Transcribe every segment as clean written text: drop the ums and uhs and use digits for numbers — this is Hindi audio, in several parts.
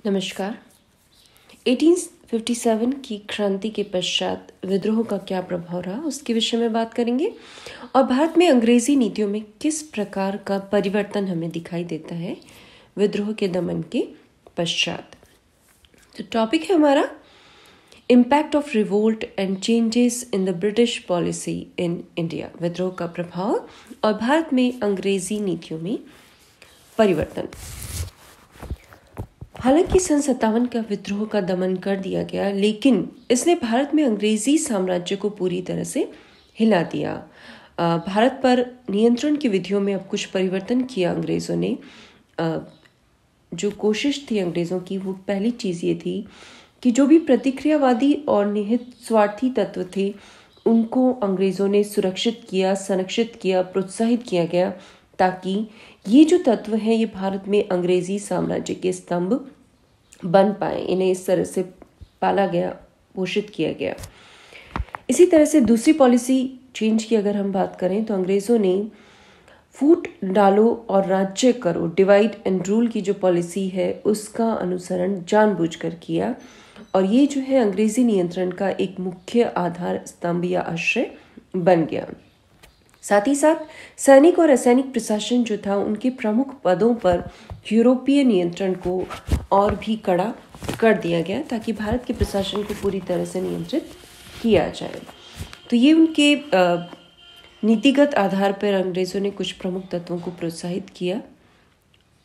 नमस्कार। 1857 की क्रांति के पश्चात विद्रोह का क्या प्रभाव रहा उसके विषय में बात करेंगे और भारत में अंग्रेजी नीतियों में किस प्रकार का परिवर्तन हमें दिखाई देता है विद्रोह के दमन के पश्चात। तो टॉपिक है हमारा impact of revolt and changes in the British policy in India. विद्रोह का प्रभाव और भारत में अंग्रेजी नीतियों में परिवर्तन। हालांकि सन 57 का विद्रोह का दमन कर दिया गया, लेकिन इसने भारत में अंग्रेजी साम्राज्य को पूरी तरह से हिला दिया। भारत पर नियंत्रण की विधियों में अब कुछ परिवर्तन किया अंग्रेज़ों ने। जो कोशिश थी अंग्रेज़ों की, वो पहली चीज़ ये थी कि जो भी प्रतिक्रियावादी और निहित स्वार्थी तत्व थे उनको अंग्रेज़ों ने सुरक्षित किया, संरक्षित किया, प्रोत्साहित किया गया, ताकि ये जो तत्व हैं ये भारत में अंग्रेजी साम्राज्य के स्तंभ बन पाए। इन्हें इस तरह से पाला गया, पोषित किया गया। इसी तरह से दूसरी पॉलिसी चेंज की अगर हम बात करें तो अंग्रेज़ों ने फूट डालो और राज्य करो, डिवाइड एंड रूल की जो पॉलिसी है उसका अनुसरण जानबूझकर किया, और ये जो है अंग्रेजी नियंत्रण का एक मुख्य आधार स्तंभ या आश्रय बन गया। साथ ही साथ सैनिक और असैनिक प्रशासन जो था उनके प्रमुख पदों पर यूरोपीय नियंत्रण को और भी कड़ा कर दिया गया, ताकि भारत के प्रशासन को पूरी तरह से नियंत्रित किया जाए। तो ये उनके नीतिगत आधार पर अंग्रेज़ों ने कुछ प्रमुख तत्वों को प्रोत्साहित किया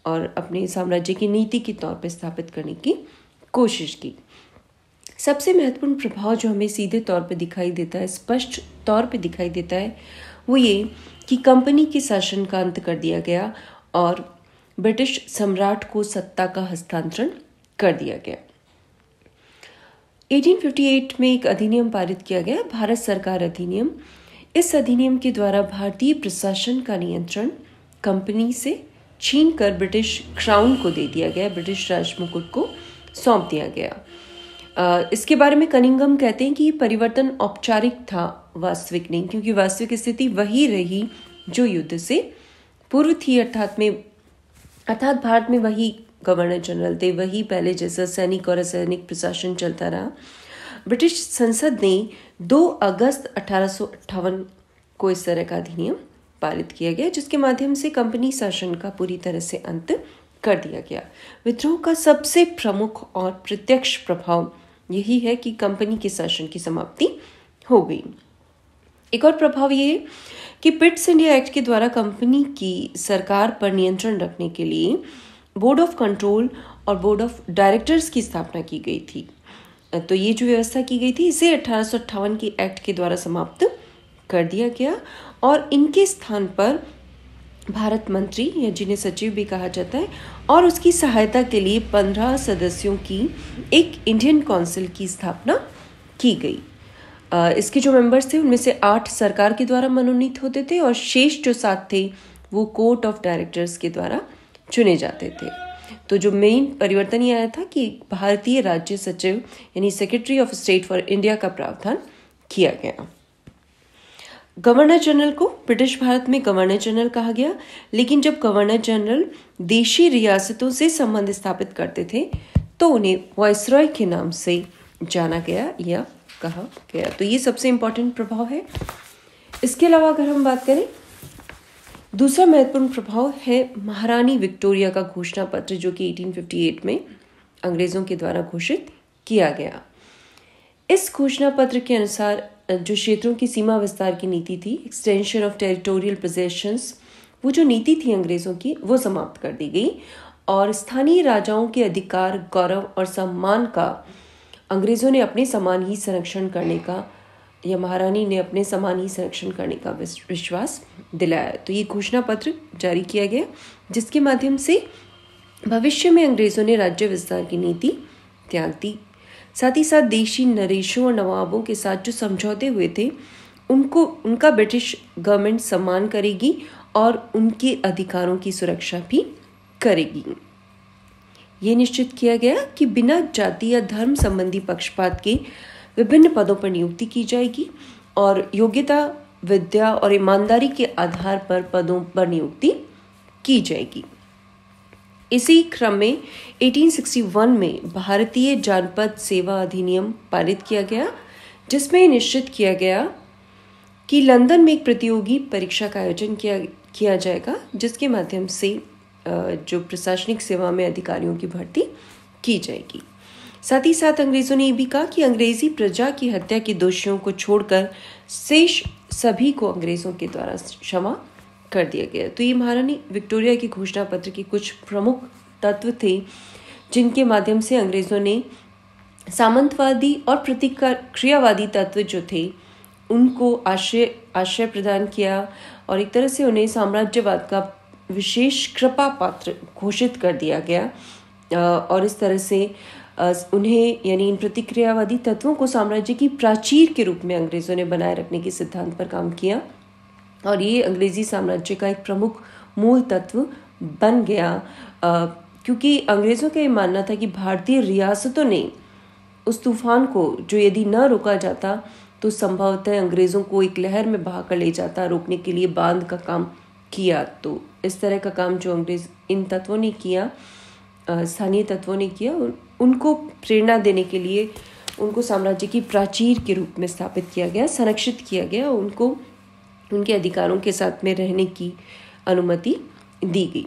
और अपने साम्राज्य की नीति के तौर पर स्थापित करने की कोशिश की। सबसे महत्वपूर्ण प्रभाव जो हमें सीधे तौर पर दिखाई देता है, स्पष्ट तौर पर दिखाई देता है, वो ये कि कंपनी के शासन का अंत कर दिया गया और ब्रिटिश सम्राट को सत्ता का हस्तांतरण कर दिया गया। 1858 में एक अधिनियम पारित किया गया, भारत सरकार अधिनियम। इस अधिनियम के द्वारा भारतीय प्रशासन का नियंत्रण कंपनी से छीनकर ब्रिटिश क्राउन को दे दिया गया, ब्रिटिश राजमुकुट को सौंप दिया गया। इसके बारे में कनिंघम कहते हैं कि ये परिवर्तन औपचारिक था, वास्तविक नहीं, क्योंकि वास्तविक स्थिति वही रही जो युद्ध से पूर्व थी। अर्थात भारत में वही गवर्नर जनरल थे, वही पहले जैसा सैनिक और असैनिक प्रशासन चलता रहा। ब्रिटिश संसद ने 2 अगस्त 1858 को इस तरह का अधिनियम पारित किया गया, जिसके माध्यम से कंपनी शासन का पूरी तरह से अंत कर दिया गया। विद्रोह का सबसे प्रमुख और प्रत्यक्ष प्रभाव यही है कि कंपनी के शासन की समाप्ति हो गई। एक और प्रभाव ये है कि पिट्स इंडिया एक्ट के द्वारा कंपनी की सरकार पर नियंत्रण रखने के लिए बोर्ड ऑफ कंट्रोल और बोर्ड ऑफ डायरेक्टर्स की स्थापना की गई थी। तो ये जो व्यवस्था की गई थी इसे 1858 की एक्ट के द्वारा समाप्त कर दिया गया और इनके स्थान पर भारत मंत्री, या जिन्हें सचिव भी कहा जाता है, और उसकी सहायता के लिए 15 सदस्यों की एक इंडियन काउंसिल की स्थापना की गई। इसके जो मेंबर्स थे उनमें से 8 सरकार के द्वारा मनोनीत होते थे और शेष जो 7 थे वो कोर्ट ऑफ डायरेक्टर्स के द्वारा चुने जाते थे। तो जो मेन परिवर्तन ये आया था कि भारतीय राज्य सचिव यानी secretary of state for India का प्रावधान किया गया। गवर्नर जनरल को ब्रिटिश भारत में गवर्नर जनरल कहा गया, लेकिन जब गवर्नर जनरल देशी रियासतों से संबंध स्थापित करते थे तो उन्हें वाइसरॉय के नाम से जाना गया या कहा गया। तो ये सबसे इम्पोर्टेंट प्रभाव है। इसके अलावा अगर हम बात करें, दूसरा महत्वपूर्ण प्रभाव है महारानी विक्टोरिया का घोषणा पत्र, जो कि 1858 में अंग्रेजों के द्वारा घोषित किया गया। इस घोषणा पत्र के अनुसार जो क्षेत्रों की सीमा विस्तार की नीति थी, एक्सटेंशन ऑफ टेरिटोरियल पोजेशंस, वो जो नीति थी अंग्रेजों की, वो समाप्त कर दी गई और स्थानीय राजाओं के अधिकार, गौरव और सम्मान का अंग्रेजों ने अपने समान ही संरक्षण करने का, या महारानी ने अपने समान ही संरक्षण करने का विश्वास दिलाया। तो ये घोषणा पत्र जारी किया गया, जिसके माध्यम से भविष्य में अंग्रेजों ने राज्य विस्तार की नीति त्याग दी। साथ ही साथ देशी नरेशों और नवाबों के साथ जो समझौते हुए थे उनका ब्रिटिश गवर्नमेंट सम्मान करेगी और उनके अधिकारों की सुरक्षा भी करेगी। ये निश्चित किया गया कि बिना जाति या धर्म संबंधी पक्षपात के विभिन्न पदों पर नियुक्ति की जाएगी और योग्यता, विद्या और ईमानदारी के आधार पर पदों पर नियुक्ति की जाएगी। इसी क्रम में 1861 में भारतीय जानपद सेवा अधिनियम पारित किया गया, जिसमें निश्चित किया गया कि लंदन में एक प्रतियोगी परीक्षा का आयोजन किया जाएगा, जिसके माध्यम से जो प्रशासनिक सेवा में अधिकारियों की भर्ती की जाएगी। साथ ही साथ अंग्रेजों ने यह भी कहा कि अंग्रेजी प्रजा की हत्या के दोषियों को छोड़कर शेष सभी को अंग्रेजों के द्वारा क्षमा कर दिया गया। तो ये महारानी विक्टोरिया की घोषणा पत्र के कुछ प्रमुख तत्व थे, जिनके माध्यम से अंग्रेजों ने सामंतवादी और प्रतिक्रियावादी तत्व जो थे उनको आश्रय प्रदान किया और एक तरह से उन्हें साम्राज्यवाद का विशेष कृपा पात्र घोषित कर दिया गया। और इस तरह से उन्हें यानी इन प्रतिक्रियावादी तत्वों को साम्राज्य की प्राचीर के रूप में अंग्रेजों ने बनाए रखने के सिद्धांत पर काम किया और ये अंग्रेजी साम्राज्य का एक प्रमुख मूल तत्व बन गया, क्योंकि अंग्रेजों का ये मानना था कि भारतीय रियासतों ने उस तूफान को जो यदि न रोका जाता तो संभवतः अंग्रेजों को एक लहर में बहा कर ले जाता, रोकने के लिए बांध का काम किया। तो इस तरह का काम जो अंग्रेज इन तत्वों ने किया, स्थानीय तत्वों ने किया, उनको प्रेरणा देने के लिए उनको साम्राज्य की प्राचीर के रूप में स्थापित किया गया, संरक्षित किया गया, उनको उनके अधिकारों के साथ में रहने की अनुमति दी गई।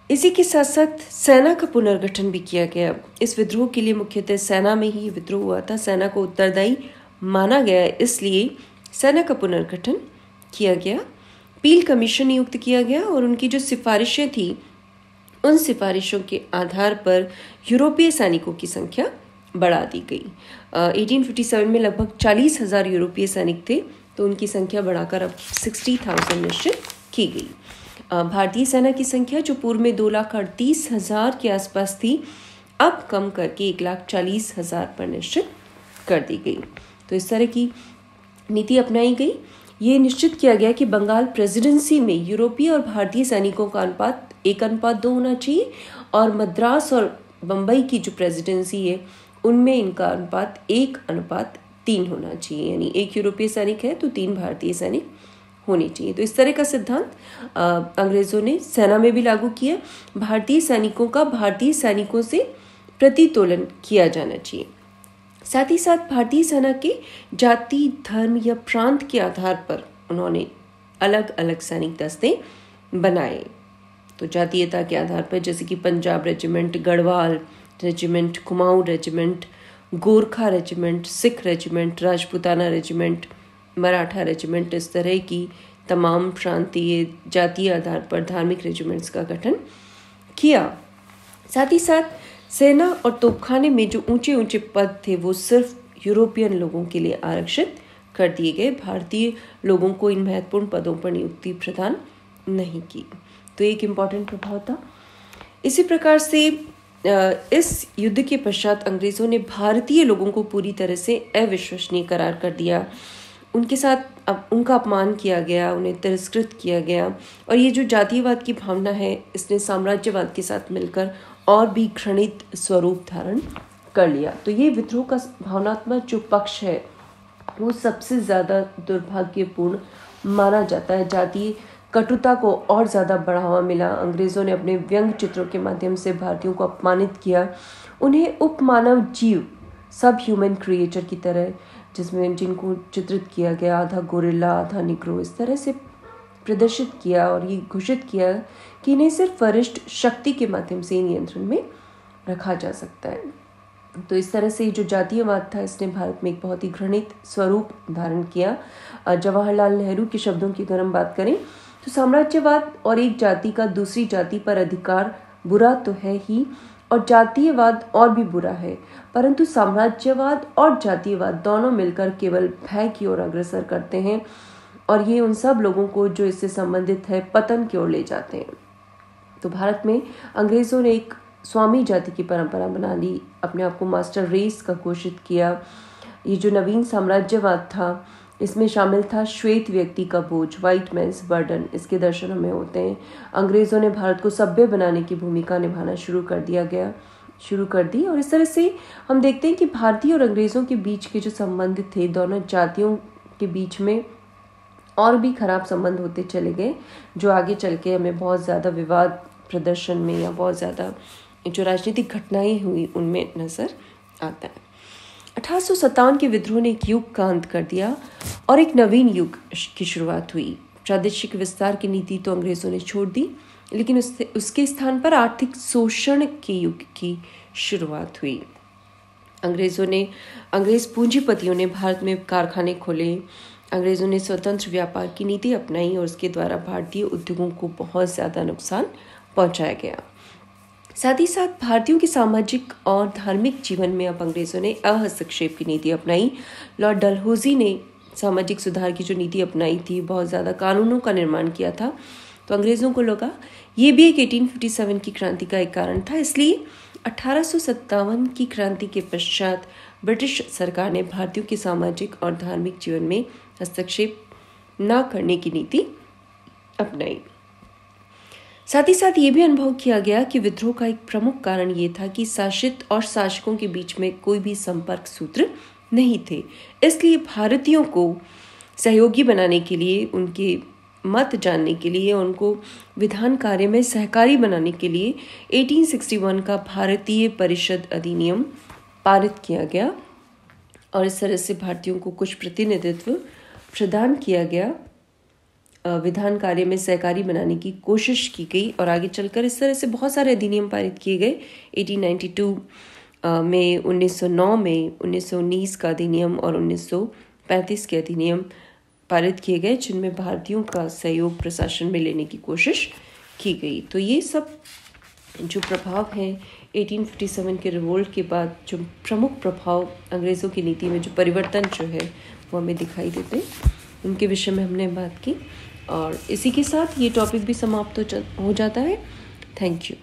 इसी के साथ साथ सेना का पुनर्गठन भी किया गया। इस विद्रोह के लिए मुख्यतः सेना में ही विद्रोह हुआ था, सेना को उत्तरदायी माना गया, इसलिए सेना का पुनर्गठन किया गया। पील कमीशन नियुक्त किया गया और उनकी जो सिफारिशें थी उन सिफारिशों के आधार पर यूरोपीय सैनिकों की संख्या बढ़ा दी गई। 1857 में लगभग 40,000 यूरोपीय सैनिक थे, तो उनकी संख्या बढ़ाकर अब 60,000 निश्चित की गई। भारतीय सेना की संख्या जो पूर्व में 2,38,000 के आसपास थी, अब कम करके 1,40,000 पर निश्चित कर दी गई। तो इस तरह की नीति अपनाई गई। ये निश्चित किया गया कि बंगाल प्रेसिडेंसी में यूरोपीय और भारतीय सैनिकों का अनुपात 1:2 होना चाहिए और मद्रास और बम्बई की जो प्रेसिडेंसी है उनमें इनका अनुपात 1:3 होना चाहिए, यानी 1 यूरोपीय सैनिक है तो 3 भारतीय सैनिक होनी चाहिए। तो इस तरह का सिद्धांत अंग्रेजों ने सेना में भी लागू किया। भारतीय सैनिकों का भारतीय सैनिकों से प्रतितोलन किया जाना चाहिए। साथ ही साथ भारतीय सेना के जाति, धर्म या प्रांत के आधार पर उन्होंने अलग अलग सैनिक दस्ते बनाए। तो जातीयता के आधार पर जैसे कि Punjab regiment, Garhwal regiment, Kumaon regiment, Gorkha regiment, Sikh regiment, Rajputana regiment, Maratha regiment, इस तरह की तमाम प्रांतीय जातीय आधार पर धार्मिक रेजिमेंट्स का गठन किया। साथ ही साथ सेना और तोपखाने में जो ऊंचे ऊंचे पद थे वो सिर्फ यूरोपियन लोगों के लिए आरक्षित कर दिए गए, भारतीय लोगों को इन महत्वपूर्ण पदों पर नियुक्ति प्रदान नहीं की। तो एक इम्पॉर्टेंट प्रभाव था। इसी प्रकार से इस युद्ध के पश्चात अंग्रेजों ने भारतीय लोगों को पूरी तरह से अविश्वसनीय करार कर दिया। उनके साथ उनका अपमान किया गया, उन्हें तिरस्कृत किया गया और ये जो जातीयवाद की भावना है इसने साम्राज्यवाद के साथ मिलकर और भी घृणित स्वरूप धारण कर लिया। तो ये विद्रोह का भावनात्मक जो पक्ष है वो सबसे ज़्यादा दुर्भाग्यपूर्ण माना जाता है। जातीय कटुता को और ज़्यादा बढ़ावा मिला। अंग्रेज़ों ने अपने व्यंग चित्रों के माध्यम से भारतीयों को अपमानित किया, उन्हें उपमानव जीव, सब ह्यूमन क्रिएचर की तरह, जिसमें जिनको चित्रित किया गया आधा गोरिल्ला आधा निग्रो, इस तरह से प्रदर्शित किया और ये घोषित किया कि इन्हें सिर्फ वरिष्ठ शक्ति के माध्यम से नियंत्रण में रखा जा सकता है। तो इस तरह से जो जातीयवाद था इसने भारत में एक बहुत ही घृणित स्वरूप धारण किया। जवाहरलाल नेहरू के शब्दों की अगर हम बात करें तो साम्राज्यवाद और एक जाति का दूसरी जाति पर अधिकार बुरा तो है ही और जातीयवाद और भी बुरा है, परंतु साम्राज्यवाद और जातीयवाद दोनों मिलकर केवल भय की ओर अग्रसर करते हैं और ये उन सब लोगों को जो इससे संबंधित है पतन की ओर ले जाते हैं। तो भारत में अंग्रेजों ने एक स्वामी जाति की परंपरा बना ली, अपने आप को मास्टर रेस का घोषित किया। ये जो नवीन साम्राज्यवाद था इसमें शामिल था श्वेत व्यक्ति का बोझ, व्हाइट मैन्स बर्डन, इसके दर्शन हमें होते हैं। अंग्रेजों ने भारत को सभ्य बनाने की भूमिका निभाना शुरू कर दी और इस तरह से हम देखते हैं कि भारतीय और अंग्रेजों के बीच के जो संबंध थे, दोनों जातियों के बीच में और भी खराब संबंध होते चले गए, जो आगे चल के हमें बहुत ज़्यादा विवाद प्रदर्शन में या बहुत ज़्यादा जो राजनीतिक घटनाएं हुई उनमें नज़र आता है। 1857 के विद्रोह ने एक युग का अंत कर दिया और एक नवीन युग की शुरुआत हुई। प्रादेशिक विस्तार की नीति तो अंग्रेज़ों ने छोड़ दी, लेकिन उसके स्थान पर आर्थिक शोषण के युग की शुरुआत हुई। अंग्रेज़ पूंजीपतियों ने भारत में कारखाने खोले। अंग्रेज़ों ने स्वतंत्र व्यापार की नीति अपनाई और उसके द्वारा भारतीय उद्योगों को बहुत ज़्यादा नुकसान पहुंचाया गया। साथ ही साथ भारतीयों के सामाजिक और धार्मिक जीवन में अब अंग्रेज़ों ने हस्तक्षेप की नीति अपनाई। लॉर्ड डलहौजी ने सामाजिक सुधार की जो नीति अपनाई थी, बहुत ज़्यादा कानूनों का निर्माण किया था, तो अंग्रेज़ों को लगा ये भी एक 1857 की क्रांति का एक कारण था। इसलिए 1857 की क्रांति के पश्चात ब्रिटिश सरकार ने भारतीयों के सामाजिक और धार्मिक जीवन में हस्तक्षेप न करने की नीति अपनाई। साथ ही साथ ये भी अनुभव किया गया कि विद्रोह का एक प्रमुख कारण ये था कि शासित और शासकों के बीच में कोई भी संपर्क सूत्र नहीं थे। इसलिए भारतीयों को सहयोगी बनाने के लिए, उनके मत जानने के लिए, उनको विधान कार्य में सहकारी बनाने के लिए 1861 का भारतीय परिषद अधिनियम पारित किया गया और इस तरह से भारतीयों को कुछ प्रतिनिधित्व प्रदान किया गया। विधान कार्य में सहकारी बनाने की कोशिश की गई और आगे चलकर इस तरह से बहुत सारे अधिनियम पारित किए गए। 1892 में, 1909 में, 1919 का अधिनियम और 1935 के अधिनियम पारित किए गए, जिनमें भारतीयों का सहयोग प्रशासन में लेने की कोशिश की गई। तो ये सब जो प्रभाव हैं 1857 के रिवोल्ट के बाद, जो प्रमुख प्रभाव अंग्रेज़ों की नीति में जो परिवर्तन जो है वो हमें दिखाई देते, उनके विषय में हमने बात की और इसी के साथ ये टॉपिक भी समाप्त हो जाता है। Thank you.